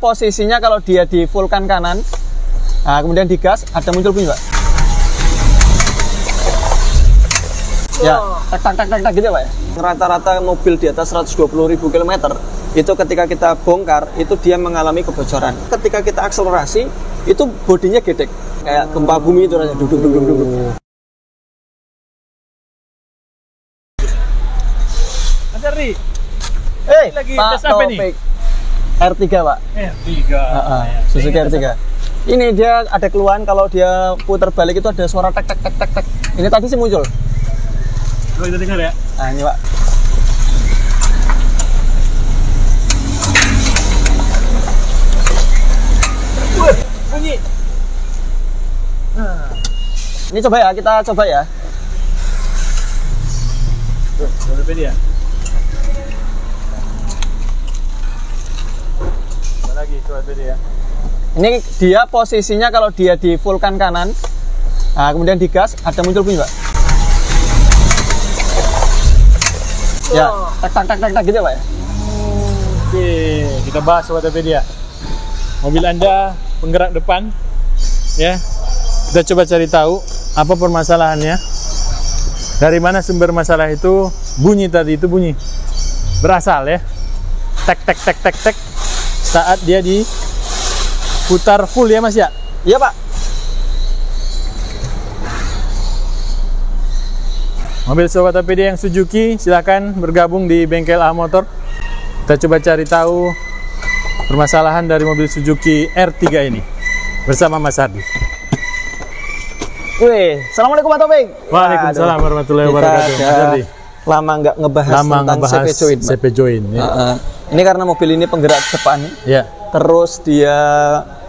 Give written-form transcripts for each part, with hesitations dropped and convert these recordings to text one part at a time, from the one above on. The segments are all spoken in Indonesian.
posisinya kalau dia di fullkan kanan, nah kemudian digas, ada muncul bunyi Pak. Ya, tak gitu Pak ya. Rata-rata mobil di atas 120.000 km itu ketika kita bongkar itu dia mengalami kebocoran. Ketika kita akselerasi itu bodinya gedek kayak gempa bumi itu rasanya duduk. Mas Ardi, lagi Pak tes apa nih? R3 Pak. R3. Suzuki R3. Ini dia ada keluhan kalau dia putar balik itu ada suara tek. Ini tadi sih muncul. Coba kita dengar ya. Nah ini Pak. Bunyi. Nah. Ini coba ya, kita coba ya. Tuh, coba dia. Lagi coba dia. Ini dia posisinya kalau dia di fullkan kanan, nah kemudian digas, ada muncul bunyi Pak. Ya, tak gitu Pak ya. Oke, kita bahas sobat dia. Mobil Anda penggerak depan, ya. Kita coba cari tahu apa permasalahannya. Dari mana sumber masalah itu? Bunyi tadi itu bunyi berasal ya. Tek saat dia diputar full ya Mas ya? Iya Pak. Mobil sobat APD yang Suzuki silahkan bergabung di bengkel A Motor. Kita coba cari tahu permasalahan dari mobil Suzuki R3 ini bersama Mas Ardi. Wih, assalamualaikum Pak Taufik. Waalaikumsalam warahmatullahi wabarakatuh. Mas Ardi, lama nggak ngebahas tentang CP joint. CP joint ya. Ini karena mobil ini penggerak depan. Ya. Terus dia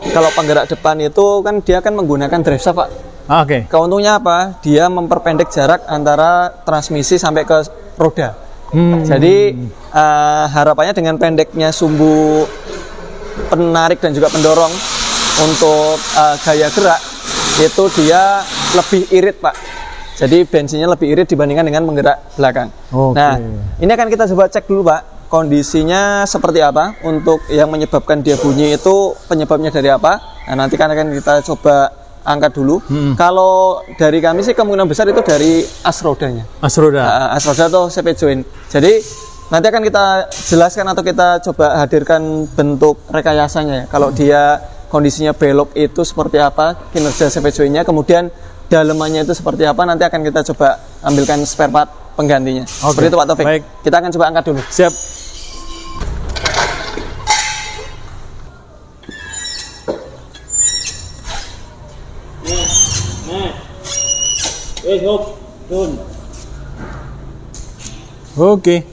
kalau penggerak depan itu kan dia kan menggunakan drive shaft Pak. Oke. Keuntungnya apa? Dia memperpendek jarak antara transmisi sampai ke roda. Jadi harapannya dengan pendeknya sumbu penarik dan juga pendorong untuk gaya gerak itu dia lebih irit Pak. Jadi bensinnya lebih irit dibandingkan dengan menggerak belakang. Nah, ini akan kita coba cek dulu Pak. Kondisinya seperti apa untuk yang menyebabkan dia bunyi itu penyebabnya dari apa? Nah, nanti kan akan kita coba angkat dulu. Kalau dari kami sih kemungkinan besar itu dari as rodanya. As roda atau CP joint. Jadi nanti akan kita jelaskan atau kita coba hadirkan bentuk rekayasanya ya. Kalau dia kondisinya belok itu seperti apa kinerja CP jointnya, kemudian dalemannya itu seperti apa, nanti akan kita coba ambilkan spare part penggantinya. Seperti itu Pak Taufik. Baik. Kita akan coba angkat dulu. Siap. Oke.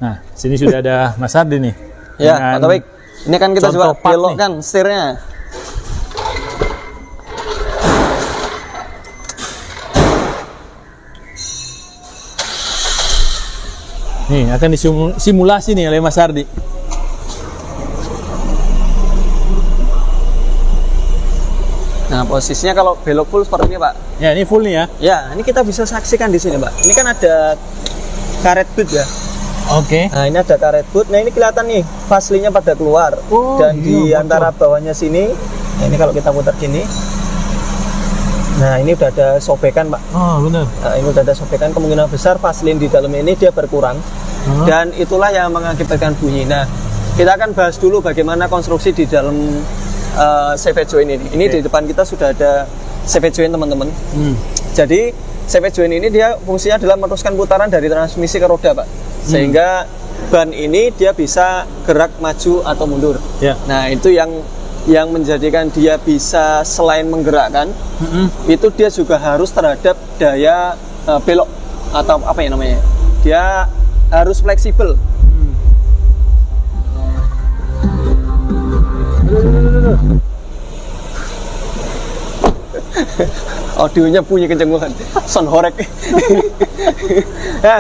Nah, sini sudah ada Mas Ardi nih. Ya, Pak Taufik. Ini kan kita coba belokkan setirnya. Nih, akan disimulasi nih oleh Mas Ardi. Nah, posisinya kalau belok full seperti ini, Pak. Ya, ini full nih ya. Ya, ini kita bisa saksikan di sini, Pak. Ini kan ada karet boot ya. Oke. Nah, ini ada karet boot. Nah, ini kelihatan nih, faslinya pada keluar. Dan di antara bawahnya sini, nah ini kalau kita putar gini. Nah, ini udah ada sobekan, Pak. Oh, benar. Nah, ini udah ada sobekan, kemungkinan besar vaselin di dalam ini dia berkurang. Dan itulah yang mengakibatkan bunyi. Nah, kita akan bahas dulu bagaimana konstruksi di dalam CP joint ini. Ini di depan kita sudah ada CP joint, teman-teman. Jadi CP joint ini dia fungsinya adalah meneruskan putaran dari transmisi ke roda, Pak. Sehingga ban ini dia bisa gerak maju atau mundur. Nah, itu yang menjadikan dia bisa selain menggerakkan, itu dia juga harus terhadap daya belok atau apa ya namanya. Dia harus fleksibel. Audionya bunyi kenceng banget, sound horek. Nah,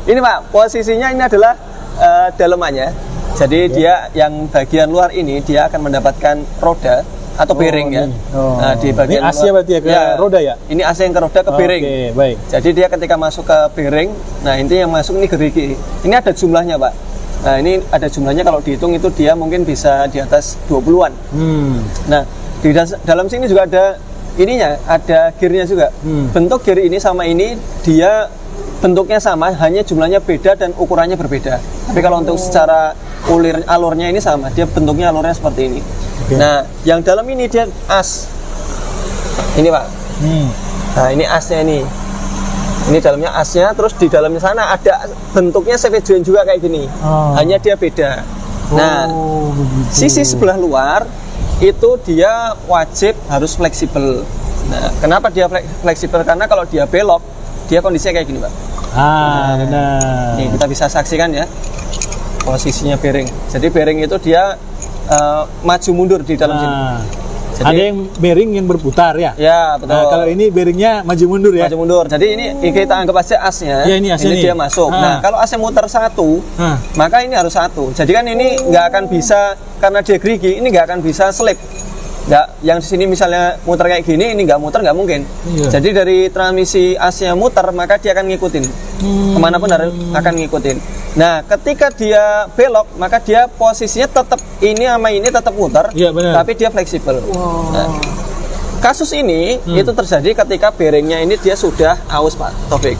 ini Pak, posisinya ini adalah dalemannya. Jadi dia yang bagian luar ini dia akan mendapatkan roda atau bearing ya. Nah, di bagian ini AC berarti ya ke roda ya? Ini AC yang ke roda ke bearing. Oke, baik. Jadi dia ketika masuk ke bearing, nah ini yang masuk ini gerigi. Ini ada jumlahnya, Pak. Nah, ini ada jumlahnya, kalau dihitung itu dia mungkin bisa di atas 20-an. Nah, di dalam sini juga ada ininya, ada gearnya juga. Bentuk gear ini sama ini dia bentuknya sama, hanya jumlahnya beda dan ukurannya berbeda. Tapi kalau untuk secara alurnya ini sama, dia bentuknya alurnya seperti ini. Nah, yang dalam ini dia as. Ini Pak. Nah, ini asnya ini. Ini dalamnya asnya, terus di dalamnya sana ada bentuknya savage joint juga kayak gini. Hanya dia beda. Nah, sisi sebelah luar itu dia wajib harus fleksibel. Nah, kenapa dia fleksibel? Karena kalau dia belok, dia kondisinya kayak gini, Pak. Benar. Nih, kita bisa saksikan ya posisinya bearing. Jadi bearing itu dia maju mundur di dalam sini. Jadi, ada yang bearing yang berputar ya? Ya, betul. Nah, kalau ini bearingnya maju mundur ya? Maju mundur. Jadi ini kita anggap aja asnya. Ya, ini asnya ini dia masuk. Nah, kalau asnya muter satu, maka ini harus satu. Jadi kan ini nggak akan bisa, karena dia gerigi, ini nggak akan bisa slip. Nggak, yang di sini misalnya muter kayak gini, ini nggak muter, nggak mungkin. Jadi dari transmisi asnya muter, maka dia akan ngikutin. Kemanapun akan ngikutin. Nah, ketika dia belok, maka dia posisinya tetap ini sama ini tetap muter, tapi dia fleksibel. Nah, kasus ini itu terjadi ketika bearingnya ini dia sudah aus, Pak Taufik.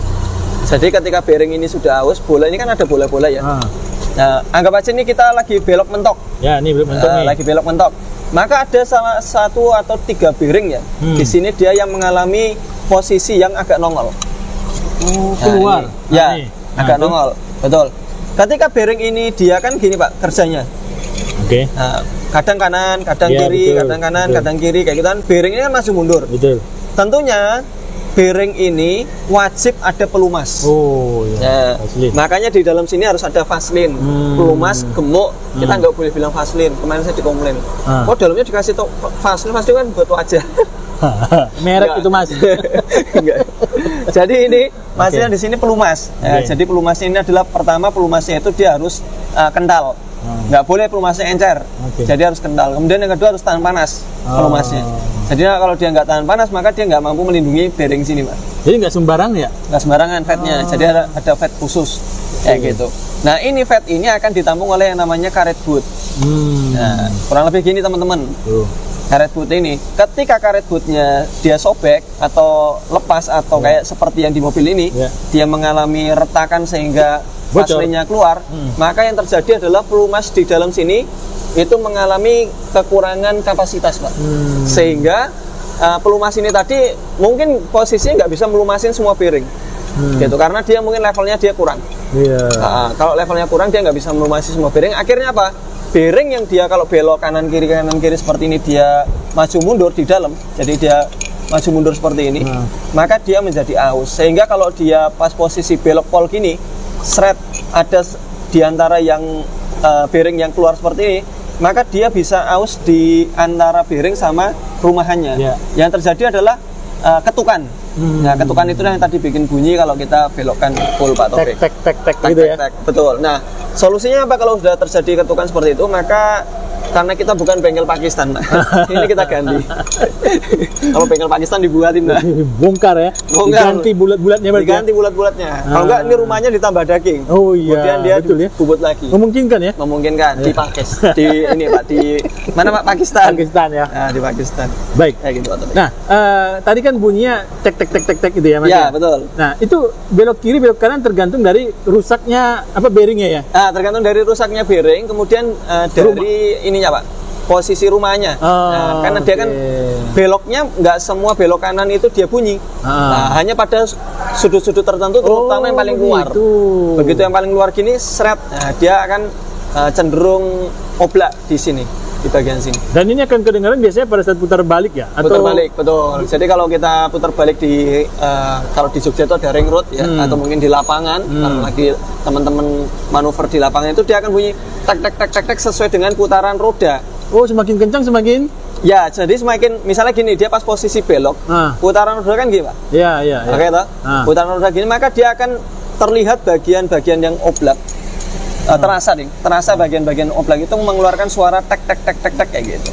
Jadi ketika bearing ini sudah aus, bola ini kan ada bola-bola ya. Nah, anggap aja ini kita lagi belok mentok. Ya, ini belok mentok nih. Lagi belok mentok. Maka ada salah satu atau 3 bearing ya. Di sini dia yang mengalami posisi yang agak nongol. Keluar. Agak nongol. Betul. Ketika bearing ini dia kan gini Pak kerjanya. Nah, kadang kanan, kadang kiri, betul, kadang kanan, kadang kiri kayak gitu kan. Bearing ini kan maju mundur. Betul. Tentunya bearing ini wajib ada pelumas. Makanya di dalam sini harus ada vaselin, pelumas, gemuk. Kita nggak boleh bilang vaselin. Kemarin saya dikomplain. Kok dalamnya dikasih vaselin kan buat wajah. Merek itu Mas. Jadi ini maksudnya di sini pelumas. Jadi pelumasnya ini adalah pertama pelumasnya itu dia harus kental. Nggak boleh pelumasnya encer. Jadi harus kental. Kemudian yang kedua harus tahan panas pelumasnya. Jadi kalau dia nggak tahan panas maka dia nggak mampu melindungi bearing sini, Pak. Jadi nggak sembarang ya? Nggak sembarangan fatnya. Jadi ada fat khusus kayak gitu. Nah, ini fat ini akan ditampung oleh yang namanya karet boot. Nah, kurang lebih gini teman-teman. Karet boot ini, ketika karet bootnya dia sobek atau lepas atau kayak seperti yang di mobil ini, dia mengalami retakan sehingga vaselinnya keluar, maka yang terjadi adalah pelumas di dalam sini itu mengalami kekurangan kapasitas, Pak. Sehingga pelumas ini tadi mungkin posisinya nggak bisa melumasin semua bearing, gitu, karena dia mungkin levelnya dia kurang. Kalau levelnya kurang dia nggak bisa melumasi semua bearing. Akhirnya apa? Bearing yang dia kalau belok kanan kiri seperti ini dia maju mundur di dalam, jadi dia maju mundur seperti ini, maka dia menjadi aus. Sehingga kalau dia pas posisi belok pol gini, seret ada di antara yang bearing yang keluar seperti ini, maka dia bisa aus di antara bearing sama rumahannya. Yang terjadi adalah ketukan. Nah, ketukan itu yang tadi bikin bunyi kalau kita belokkan full, Pak Taufik. Tek gitu ya. Betul. Nah, solusinya apa kalau sudah terjadi ketukan seperti itu? Maka karena kita bukan bengkel Pakistan, ini kita ganti. Kalau bengkel Pakistan dibuatin, bongkar ya, diganti bulat-bulatnya, diganti bulat-bulatnya. Kalau enggak ini rumahnya ditambah daging. Kemudian dia betul ya, bubut lagi. Memungkinkan ya? Memungkinkan di Pakistan, di ini Pak, di mana Pak? Pakistan ya. Nah, di Pakistan. Baik. Kayak gitu, Pak. Nah, tadi kan bunyinya tek gitu ya, Mas. Ya, betul. Nah, itu belok kiri belok kanan tergantung dari rusaknya bearingnya ya. Tergantung dari rusaknya bearing, kemudian dari ininya, Pak, posisi rumahnya. Nah, karena dia kan beloknya nggak semua belok kanan itu dia bunyi. Nah, hanya pada sudut-sudut tertentu, terutama yang paling keluar. Begitu yang paling keluar gini, seret, nah, dia akan cenderung oblak di sini, di bagian sini. Dan ini akan kedengaran biasanya pada saat putar balik ya? Putar balik, betul. Jadi kalau kita putar balik di kalau di Jogja itu ada ring road ya, atau mungkin di lapangan, kalau lagi teman-teman manuver di lapangan itu dia akan bunyi tek sesuai dengan putaran roda. Semakin kencang semakin? Ya, jadi semakin, misalnya gini, dia pas posisi belok, putaran roda kan gini, Pak? Iya. Oke, toh? Putaran roda gini, maka dia akan terlihat bagian-bagian yang oblak. Terasa bagian-bagian oblak itu mengeluarkan suara tek kayak gitu.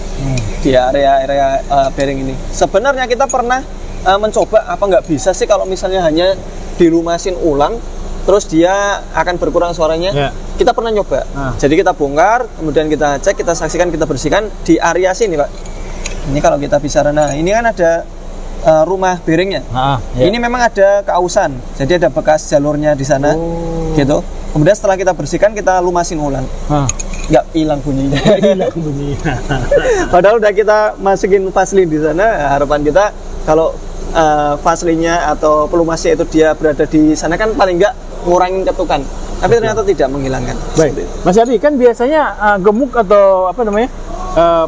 Di area bearing ini. Sebenarnya kita pernah mencoba, apa nggak bisa sih kalau misalnya hanya dilumasin ulang, terus dia akan berkurang suaranya. Ya. Kita pernah nyoba. Jadi kita bongkar, kemudian kita cek, kita saksikan, kita bersihkan di area sini, Pak. Ini kalau kita bicara, nah ini kan ada rumah bearingnya. Ya. Ini memang ada keausan, jadi ada bekas jalurnya di sana, gitu. Kemudian setelah kita bersihkan, kita lumasin ulang. Nggak hilang bunyinya. Padahal udah kita masukin Vaseline di sana. Harapan kita kalau Vaseline-nya atau pelumasnya itu dia berada di sana kan paling nggak ngurangin ketukan. Tapi ternyata tidak menghilangkan. Baik, Mas Adi, kan biasanya gemuk atau apa namanya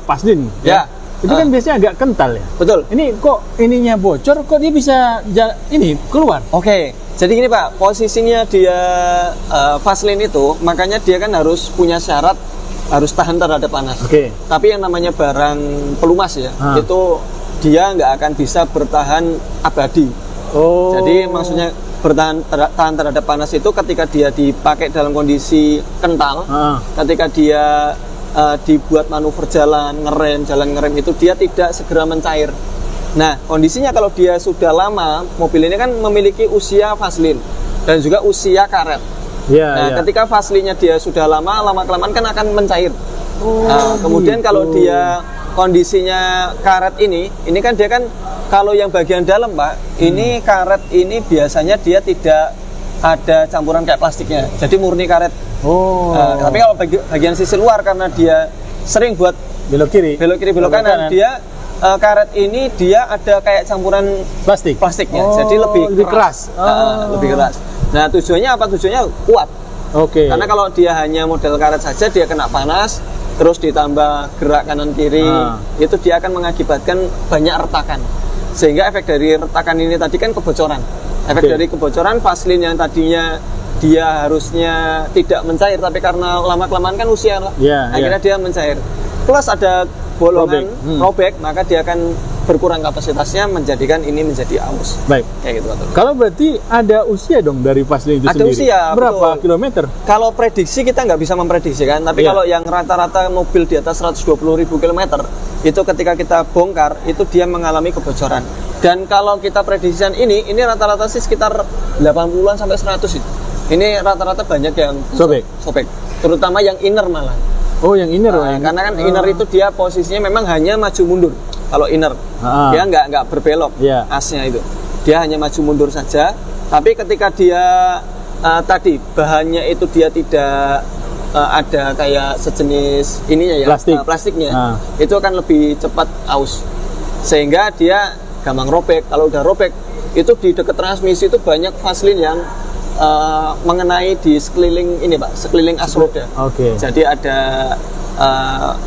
Vaseline, ya. Itu kan biasanya agak kental ya. Betul. Ini kok ininya bocor, kok dia bisa ini keluar? Oke. Jadi gini Pak, posisinya dia Vaseline itu, makanya dia kan harus punya syarat harus tahan terhadap panas. Oke. Tapi yang namanya barang pelumas ya, itu dia nggak akan bisa bertahan abadi. Jadi maksudnya tahan terhadap panas itu ketika dia dipakai dalam kondisi kental, ketika dia dibuat manuver jalan ngerem itu dia tidak segera mencair. Nah, kondisinya kalau dia sudah lama, mobil ini kan memiliki usia Vaseline dan juga usia karet. Ketika Vaseline-nya dia sudah lama-kelamaan kan akan mencair. Kemudian kalau dia kondisinya karet ini kan dia kan kalau yang bagian dalam Pak, ini karet ini biasanya dia tidak ada campuran kayak plastiknya, jadi murni karet. Tapi kalau bagian sisi luar karena dia sering buat belok kiri belok kanan, dia karet ini dia ada kayak campuran plastiknya, jadi lebih keras. Lebih keras. Nah tujuannya apa? Tujuannya kuat. Karena kalau dia hanya model karet saja, dia kena panas, terus ditambah gerak kanan kiri, itu dia akan mengakibatkan banyak retakan. Sehingga efek dari retakan ini tadi kan kebocoran. Efek dari kebocoran Vaseline yang tadinya dia harusnya tidak mencair, tapi karena lama-kelamaan kan usia akhirnya dia mencair. Plus ada bolongan robek, maka dia akan berkurang kapasitasnya, menjadikan ini menjadi aus. Baik. Kayak gitu. Kalau berarti ada usia dong dari Vaseline itu sendiri? Ada usia. Berapa kilometer? Kalau prediksi kita nggak bisa memprediksikan, tapi kalau yang rata-rata mobil di atas 120.000 km itu ketika kita bongkar itu dia mengalami kebocoran. Dan kalau kita prediksikan ini rata-rata sih sekitar 80-an sampai 100 itu. Ini rata-rata banyak yang sobek, terutama yang inner malah. Yang inner, karena kan inner itu dia posisinya memang hanya maju mundur. Kalau inner, dia nggak berbelok, asnya itu, dia hanya maju mundur saja. Tapi ketika dia tadi bahannya itu dia tidak ada kayak sejenis ininya ya, plastiknya, itu akan lebih cepat aus, sehingga dia gampang robek. Kalau udah robek, itu di dekat transmisi itu banyak Vaseline yang mengenai di sekeliling ini Pak, sekeliling as roda. Jadi ada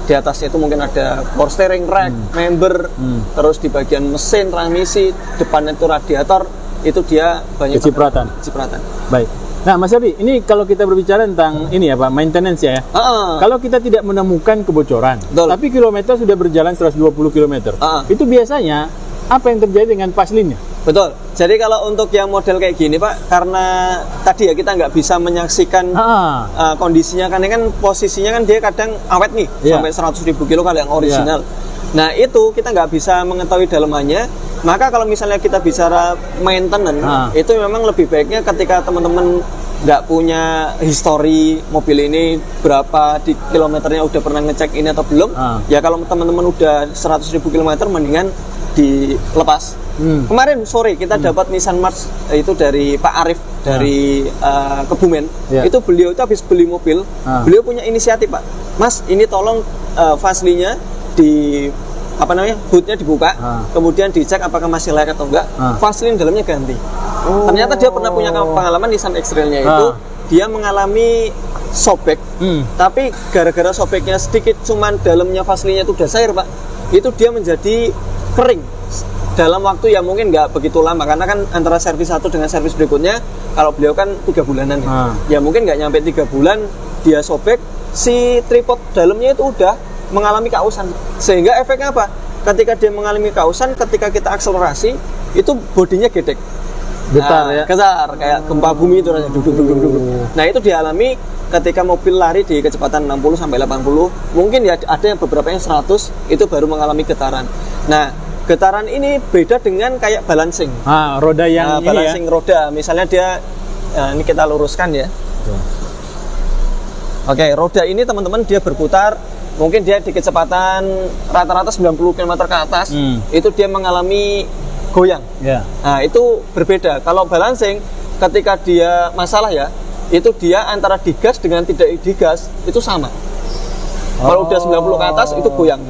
di atasnya itu mungkin ada power steering rack, member, terus di bagian mesin, transmisi, depan itu radiator, itu dia banyak kecipratan. Baik. Nah, Mas Adi, ini kalau kita berbicara tentang ini ya Pak, maintenance ya. Kalau kita tidak menemukan kebocoran, tapi kilometer sudah berjalan 120 km, itu biasanya apa yang terjadi dengan Vaseline-nya? Betul. Jadi kalau untuk yang model kayak gini Pak, karena tadi ya kita nggak bisa menyaksikan kondisinya, karena kan posisinya kan dia kadang awet nih, sampai 100.000 kilo kalau yang original. Nah itu kita nggak bisa mengetahui dalamannya. Maka kalau misalnya kita bicara maintenance, itu memang lebih baiknya ketika teman-teman nggak punya histori mobil ini berapa di kilometernya, udah pernah ngecek ini atau belum, ya kalau teman-teman udah 100.000 km mendingan dilepas. Kemarin sore kita dapat Nissan March itu dari Pak Arif dari Kebumen. Itu beliau itu habis beli mobil, beliau punya inisiatif Pak, Mas ini tolong Vaseline-nya di hoodnya dibuka, kemudian dicek apakah masih layak atau enggak, Vaseline dalamnya ganti. Ternyata dia pernah punya pengalaman Nissan X-Trail-nya itu dia mengalami sobek, tapi gara-gara sobeknya sedikit, cuman dalamnya Vaseline-nya itu udah cair Pak, itu dia menjadi kering dalam waktu yang mungkin nggak begitu lama, karena kan antara servis satu dengan servis berikutnya kalau beliau kan 3 bulanan ya mungkin nggak nyampe 3 bulan dia sobek, si tripod dalamnya itu udah mengalami kausan, sehingga efeknya apa? Ketika dia mengalami kausan, ketika kita akselerasi itu bodinya gedek, getar kayak gempa bumi itu rasanya duduk. Nah itu dialami ketika mobil lari di kecepatan 60 sampai 80, mungkin ya ada yang beberapa yang 100 itu baru mengalami getaran. Nah getaran ini beda dengan kayak balancing. Roda yang balancing roda, misalnya dia Nah, ini kita luruskan ya. Oke, roda ini teman-teman dia berputar, mungkin dia di kecepatan rata-rata 90 km ke atas, itu dia mengalami goyang. Nah, itu berbeda. Kalau balancing, ketika dia masalah ya, itu dia antara digas dengan tidak digas, itu sama. Kalau udah 90 ke atas, itu goyang.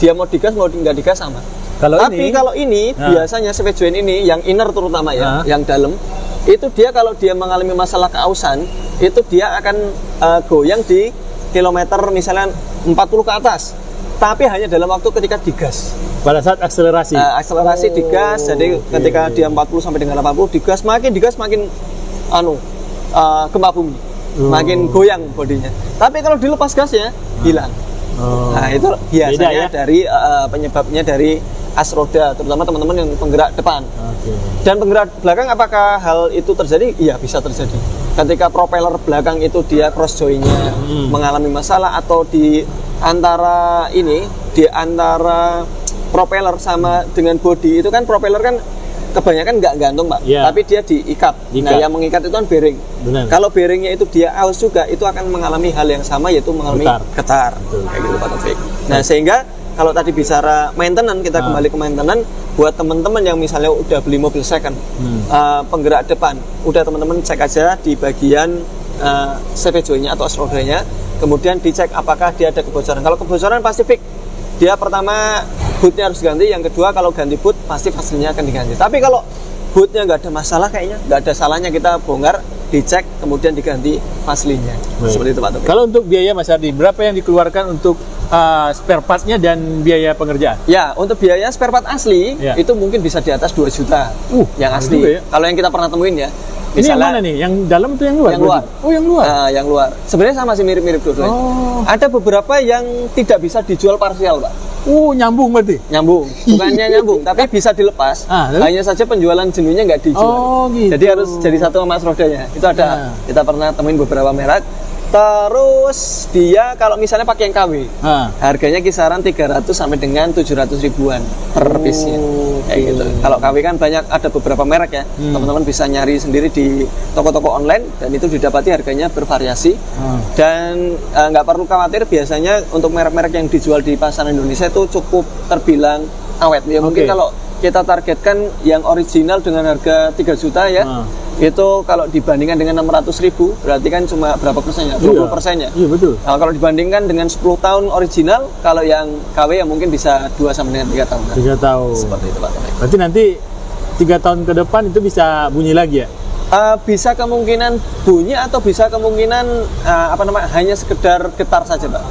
Dia mau digas, mau nggak digas sama. Tapi kalau ini, biasanya CV joint ini, yang inner terutama ya, yang dalam, itu dia kalau dia mengalami masalah keausan, itu dia akan goyang di kilometer misalnya 40 ke atas, tapi hanya dalam waktu ketika digas. Pada saat akselerasi. Akselerasi digas, jadi ketika dia 40 sampai dengan 80 digas makin gempa bumi, makin goyang bodinya. Tapi kalau dilepas gasnya hilang. Nah itu biasanya dari penyebabnya dari as roda, terutama teman-teman yang penggerak depan. Dan penggerak belakang, apakah hal itu terjadi? Iya, bisa terjadi. Ketika propeller belakang itu dia cross joint-nya mengalami masalah, atau di antara propeller sama dengan bodi itu kan, propeller kan kebanyakan nggak gantung Pak, tapi dia diikat. Nah yang mengikat itu kan bearing. Kalau bearingnya itu dia aus juga, itu akan mengalami hal yang sama, yaitu mengalami getar. Kayak gitu Pak Taufik. Nah sehingga kalau tadi bicara maintenance, kita kembali ke maintenance. Buat teman-teman yang misalnya udah beli mobil second, penggerak depan, udah teman-teman cek aja di bagian CV joint-nya atau as rodanya, kemudian dicek apakah dia ada kebocoran. Kalau kebocoran pasti fix. Dia pertama bootnya harus ganti, yang kedua kalau ganti boot pasti fasilnya akan diganti. Tapi kalau bootnya nggak ada masalah, kayaknya nggak ada salahnya kita bongkar, dicek, kemudian diganti fasilinya. Seperti itu Pak Taufik. Kalau untuk biaya Mas Ardi, berapa yang dikeluarkan untuk spare partnya dan biaya pengerjaan? Ya, untuk biaya spare part asli itu mungkin bisa di atas 2 juta yang asli. Ya? Kalau yang kita pernah temuin ya. Misalnya, ini yang mana nih? Yang dalam atau yang luar? Yang luar. Oh, yang luar. Yang luar. Sebenarnya sama sih, mirip-mirip dua-duanya. Ada beberapa yang tidak bisa dijual parsial, Pak. Nyambung berarti? Nyambung. Bukannya nyambung, tapi bisa dilepas. Hanya saja penjualan jenuhnya nggak dijual. Gitu. Jadi harus jadi satu sama rodanya. Itu ada. Kita pernah temuin beberapa merek. Terus dia kalau misalnya pakai yang KW, harganya kisaran 300 sampai dengan 700 ribuan per piece-nya. Kayak gitu. Kalau KW kan banyak, ada beberapa merek ya. Teman-teman bisa nyari sendiri di toko-toko online, dan itu didapati harganya bervariasi. Dan nggak perlu khawatir, biasanya untuk merek-merek yang dijual di pasaran Indonesia itu cukup terbilang awet. Ya mungkin kalau kita targetkan yang original dengan harga 3 juta ya. Itu kalau dibandingkan dengan 600 ribu, berarti kan cuma berapa persennya? 20%-nya. Iya, betul. Nah, kalau dibandingkan dengan 10 tahun original, kalau yang KW ya mungkin bisa 2 sampai dengan 3 tahun. 3 tahun. Seperti itu Pak. Berarti nanti 3 tahun ke depan itu bisa bunyi lagi ya? Bisa kemungkinan bunyi, atau bisa kemungkinan hanya sekedar getar saja Pak.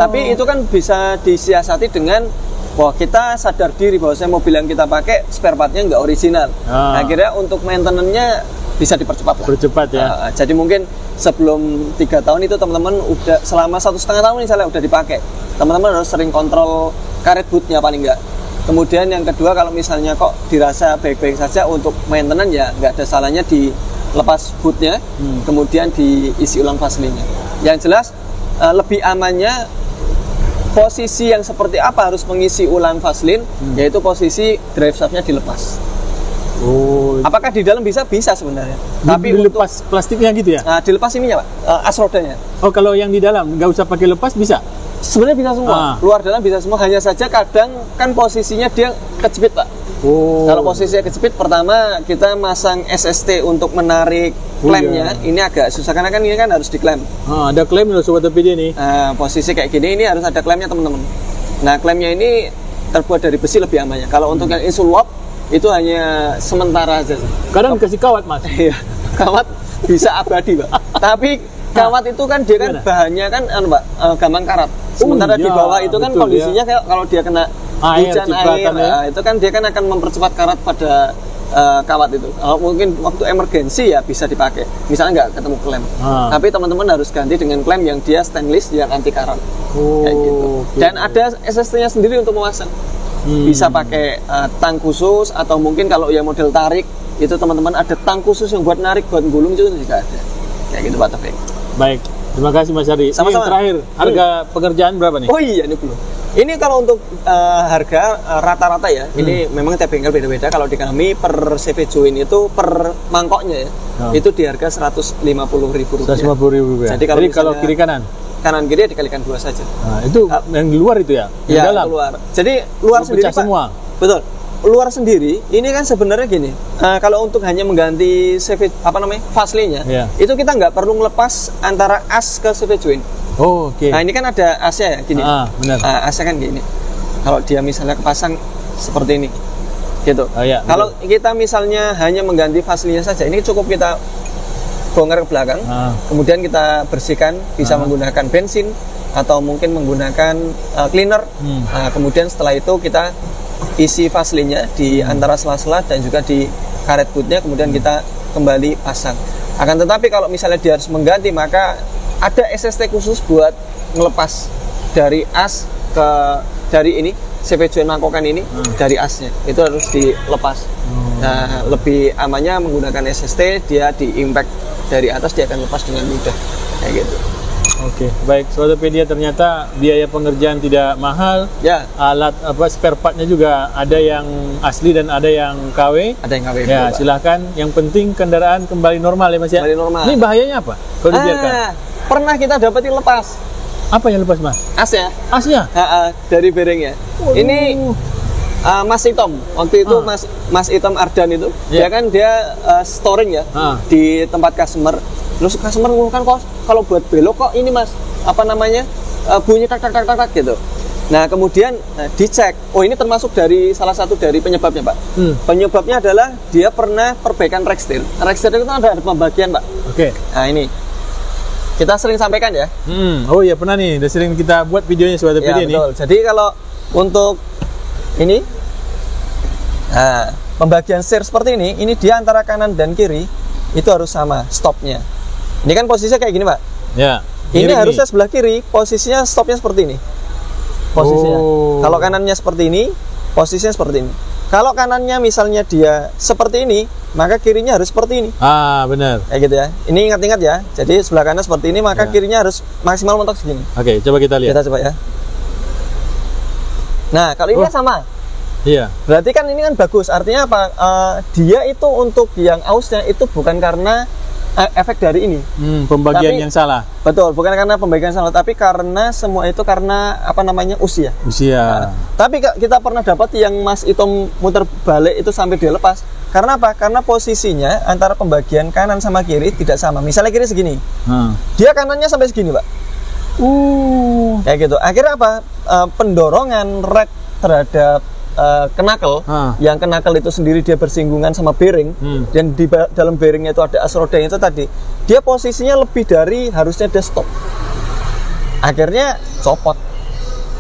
Tapi itu kan bisa disiasati dengan bahwa kita sadar diri bahwa mobil yang kita pakai spare partnya nggak original. Akhirnya untuk maintenance-nya bisa dipercepat lah. Percepat ya. Jadi mungkin sebelum 3 tahun itu teman-teman udah selama 1,5 tahun misalnya udah dipakai, teman-teman harus sering kontrol karet bootnya paling nggak. Kemudian yang kedua, kalau misalnya kok dirasa baik-baik saja, untuk maintenance ya nggak ada salahnya dilepas bootnya, kemudian diisi ulang fasilinya. Yang jelas lebih amannya posisi yang seperti apa harus mengisi ulang vaselin, yaitu posisi drive shaft-nya dilepas. Apakah di dalam bisa? Bisa sebenarnya. Tapi dilepas plastiknya gitu ya? Dilepas ininya Pak, as rodanya. Kalau yang di dalam nggak usah pakai lepas bisa? Sebenarnya bisa semua, luar dalam bisa semua. Hanya saja kadang kan posisinya dia kejepit Pak. Kalau posisinya kejepit, pertama kita masang SST untuk menarik klemnya, ini agak susah karena kan ini kan harus diklem. Ada klem loh Sobat TPD nih. Posisi kayak gini ini harus ada klemnya teman-teman. Nah klemnya ini terbuat dari besi, lebih amannya. Kalau untuk yang insul lock itu hanya sementara aja. Kadang dikasih kawat Mas. Iya, kawat bisa abadi Pak. Tapi kawat itu kan dia kan bahannya kan gampang karat. Sementara di bawah itu kan kondisinya kayak kalau dia kena hujan air, itu kan dia kan akan mempercepat karat pada kawat itu. Mungkin waktu emergensi ya bisa dipakai. Misalnya nggak ketemu klem, tapi teman-teman harus ganti dengan klem yang dia stainless, yang anti karat. Kayak gitu. Dan ada SST-nya sendiri untuk memasang. Bisa pakai tang khusus, atau mungkin kalau yang model tarik itu teman-teman ada tang khusus yang buat narik, buat gulung itu juga ada. Kayak gitu Pak Taufik. Baik, terima kasih Mas Ardi. Sama-sama. Yang terakhir, harga pekerjaan berapa nih? Oh iya, ini belum. Ini kalau untuk harga rata-rata ya, ini memang tiap bengkel beda-beda. Kalau di kami per CV join itu per mangkoknya ya, itu di harga Rp150.000. Rp150.000. Jadi kalau kiri kanan kiri ya dikalikan 2 saja. Nah, itu yang di luar itu ya? Yang ya, dalam? Luar. Jadi luar sendiri Pak. Semua? Betul. Luar sendiri, ini kan sebenarnya gini. Kalau untuk hanya mengganti CV faslinya, itu kita nggak perlu ngelepas antara as ke CV join. Oh, oke. Nah, ini kan ada asnya ya, gini. Benar. Asnya kan gini. Kalau dia misalnya kepasang seperti ini, gitu. Iya, kalau kita misalnya hanya mengganti faslinya saja, ini cukup kita bongkar ke belakang, kemudian kita bersihkan, bisa menggunakan bensin atau mungkin menggunakan cleaner. Kemudian setelah itu kita isi faslinya di antara sela-sela dan juga di karet bootnya, kemudian kita kembali pasang. Akan tetapi kalau misalnya dia harus mengganti, maka ada SST khusus buat ngelepas dari as dari ini CV join mangkokan ini dari asnya, itu harus dilepas. Nah, lebih amannya menggunakan SST, dia di impact dari atas, dia akan lepas dengan mudah kayak gitu. Oke, baik. Sobat Pedia, ternyata biaya pengerjaan tidak mahal. Ya. Alat spare partnya juga ada yang asli dan ada yang KW. Ada yang KW. Ya, silahkan. Yang penting kendaraan kembali normal ya Mas ya. Kembali normal. Ini bahayanya apa kalau dibiarkan? Pernah kita dapetin lepas. Apa yang lepas Mas? Asnya. Asnya? Dari bearingnya. Ini Mas Itom. Waktu itu Mas Itom Ardan itu, dia kan storing ya di tempat customer. Terus customer mengeluhkan, kok kalau buat belok kok ini Mas, bunyi tak gitu. Nah, kemudian dicek. Oh, ini termasuk dari salah satu dari penyebabnya, Pak. Penyebabnya adalah dia pernah perbaikan rekstil. Rekstil itu ada pembagian, Pak. Oke. Nah, ini kita sering sampaikan ya. Oh iya, pernah nih, udah sering kita buat videonya Sobat Pedia nih. Betul. Jadi kalau untuk ini pembagian setir seperti ini dia antara kanan dan kiri itu harus sama stopnya. Ini kan posisinya kayak gini, Pak. Ya. Ini harusnya sebelah kiri, posisinya stopnya seperti ini. Posisinya. Kalau kanannya seperti ini, posisinya seperti ini. Kalau kanannya misalnya dia seperti ini, maka kirinya harus seperti ini. Benar. Kayak gitu ya. Ini ingat-ingat ya. Jadi sebelah kanan seperti ini, maka kirinya harus maksimal mentok segini. Oke, coba kita lihat. Kita coba ya. Nah, kalau ini sama. Iya. Berarti kan ini kan bagus. Artinya apa? Dia itu untuk yang ausnya itu bukan karena efek dari ini. Pembagian yang salah. Betul, bukan karena pembagian salah, tapi karena semua itu karena usia. Usia. Tapi kita pernah dapat yang Mas Itom muter balik itu sampai dia lepas. Karena apa? Karena posisinya antara pembagian kanan sama kiri tidak sama. Misalnya kiri segini, dia kanannya sampai segini, Pak. Kayak gitu. Akhirnya apa? Pendorongan rek terhadap kenakel, yang kenakel itu sendiri dia bersinggungan sama bearing, dan di dalam bearingnya itu ada as roda itu tadi, dia posisinya lebih dari harusnya dia stop. Akhirnya copot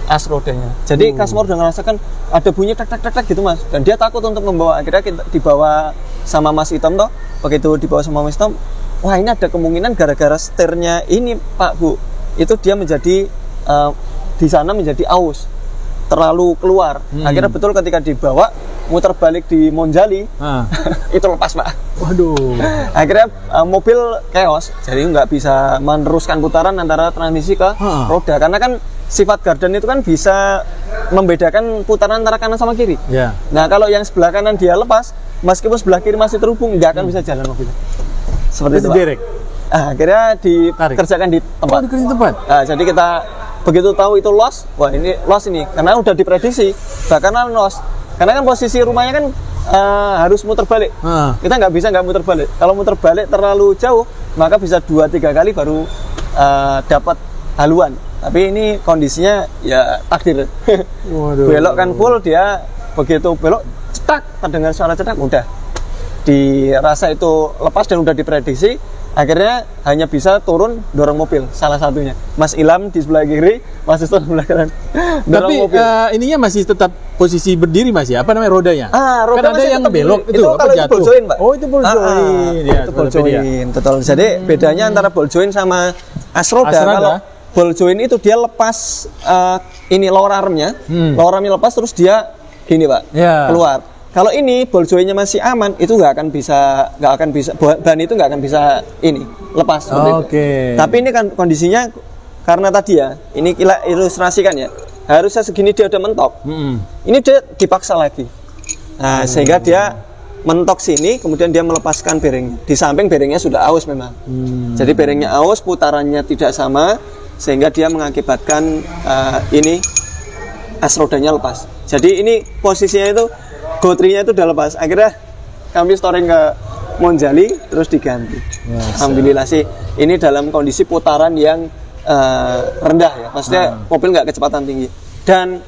as rodanya. Jadi customer udah ngerasakan ada bunyi tak gitu Mas, dan dia takut untuk membawa. Akhirnya kita dibawa sama Mas Itom toh. Begitu dibawa sama Mas Itom, wah ini ada kemungkinan gara-gara setirnya ini Pak Bu, itu dia menjadi di sana menjadi aus, terlalu keluar. Akhirnya betul ketika dibawa muter balik di Monjali itu lepas, Pak. Waduh. Akhirnya mobil chaos, jadi nggak bisa meneruskan putaran antara transmisi ke roda, karena kan sifat gardan itu kan bisa membedakan putaran antara kanan sama kiri. Nah, kalau yang sebelah kanan dia lepas, meskipun sebelah kiri masih terhubung, nggak akan bisa jalan mobil. Seperti itu, Pak. Direct. Akhirnya dikerjakan di tempat. Di tempat. Jadi kita begitu tahu itu loss, wah ini loss ini, karena udah diprediksi bakalan loss. Karena kan posisi rumahnya kan harus muter balik. Kita nggak bisa nggak muter balik. Kalau muter balik terlalu jauh, maka bisa 2-3 kali baru dapat haluan. Tapi ini kondisinya ya takdir. Belok kan full, dia begitu belok cetak, terdengar suara cetak, udah dirasa itu lepas dan udah diprediksi. Akhirnya hanya bisa turun dorong mobil, salah satunya Mas Ilham di sebelah kiri, Mas Iston di sebelah kanan. Tapi ininya masih tetap posisi berdiri Mas ya? Apa namanya rodanya? Roda kan ada yang belok itu apa jatuh? Ball joint, Pak. Oh, itu ball joint. Itu ball joint, betul. Jadi bedanya antara ball joint sama as roda. Kalau ball joint itu dia lepas ini lower armnya, lower armnya lepas terus dia gini, Pak, keluar. Kalau ini ball joint-nya masih aman, itu nggak akan bisa ban itu nggak akan bisa ini lepas. Tapi ini kan kondisinya karena tadi ya, ini kita ilustrasikan ya. harusnya segini dia udah mentok. Ini dia dipaksa lagi. Nah, sehingga dia mentok sini, kemudian dia melepaskan bearingnya. Di samping bearingnya sudah aus memang. Jadi bearingnya aus, putarannya tidak sama, sehingga dia mengakibatkan ini as rodanya lepas. Jadi ini posisinya itu gotrinya itu udah lepas. Akhirnya kami storing ke Monjali terus diganti. Alhamdulillah sih ini dalam kondisi putaran yang rendah ya. Maksudnya mobil nggak kecepatan tinggi. Dan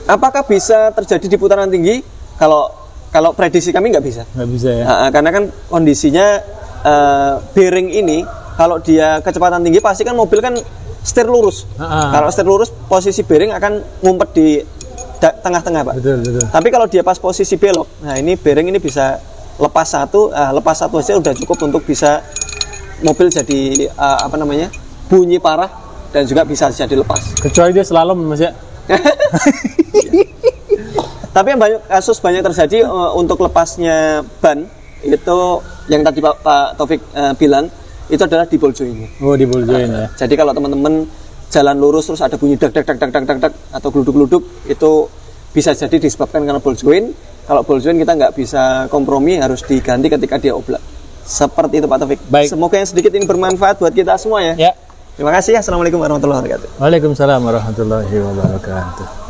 apakah bisa terjadi di putaran tinggi? Kalau prediksi kami nggak bisa. Nggak bisa ya. Karena kan kondisinya bearing ini kalau dia kecepatan tinggi pasti kan mobil kan setir lurus. Kalau setir lurus posisi bearing akan ngumpet di tengah-tengah, Pak. Betul. Tapi kalau dia pas posisi belok, nah ini bearing ini bisa lepas satu aja udah cukup untuk bisa mobil jadi bunyi parah dan juga bisa jadi lepas. Kecuali dia slalom, Mas ya. Tapi yang banyak terjadi untuk lepasnya ban itu yang tadi Pak Taufik bilang itu adalah di ball joint. Oh, di ball joint ya. Jadi kalau teman-teman jalan lurus terus ada bunyi dak atau gluduk-gluduk, itu bisa jadi disebabkan karena ball joint. Kalau ball joint kita nggak bisa kompromi, harus diganti ketika dia oblak. Seperti itu Pak Taufik. Baik. Semoga yang sedikit ini bermanfaat buat kita semua ya. Ya. Terima kasih. Assalamualaikum warahmatullahi wabarakatuh. Waalaikumsalam warahmatullahi wabarakatuh.